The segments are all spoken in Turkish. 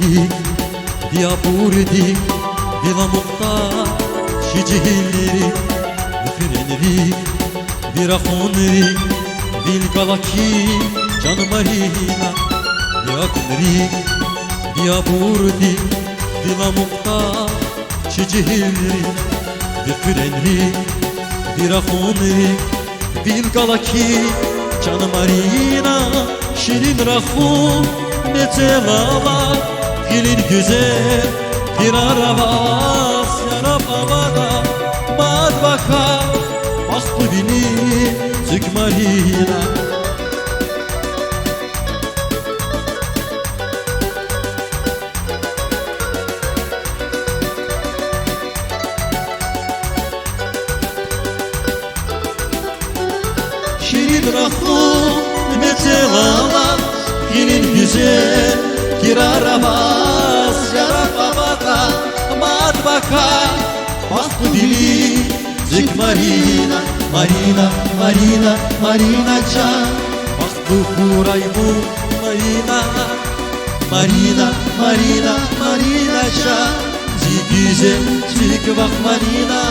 Frenrik, via burdik, vila mukta, şicihillik. Frenrik, vira khonrik, vil galaki, can marina. Via kunrik, via burdik, vila mukta, şicihillik. Frenrik, vira khonrik, vil galaki, can marina. Şirin rahum metelava, gelin güzel bir araba. Yarab havada madbaka, baktı beni Türk marina. Şirin rahum metelava, gelin güzel bir araba. Yarab havada madbaka, baktı beni Türk marina. Marina, marina, marina can, baktı kuray bu marina. Marina, marina, marina can, güzel Türk bak marina.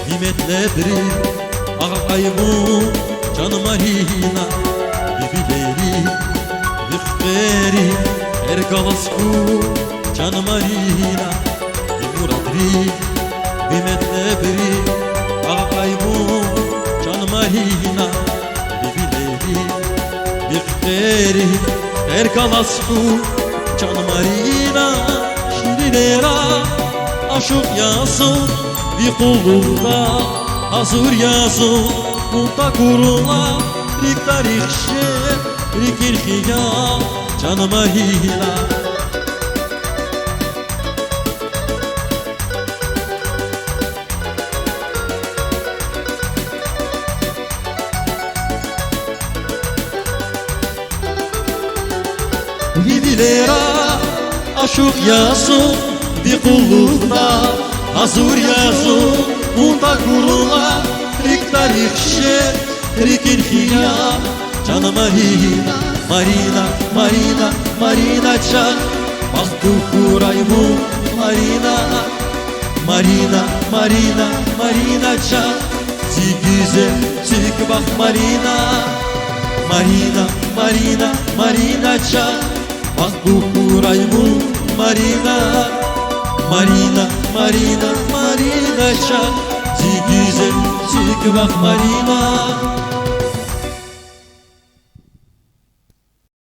Nimetledir ağaybu can marina. Bibileri, vıhberi, ergalasku can marina. Muradri, nimetledir ağaybu can marina. Bibileri, vıhberi, ergalasku can marina. Şirinera aşık yazın bir kulluğunda hazır yazın. Mutla kurula rik tarihşe rik irhiya can marina. Bibilera aşık yazın bir kulluğunda hazır yazın. Mutla kurula rik tarihşe rik irhiya can marina. Marina, marina, marina can, baktı kuray bu marina. Marina, marina, marina can, güzel Türk bak marina. Marina, marina, marina can, baktı kuray bu marina. Marina, marina, marina can, güzel Türk bak marina.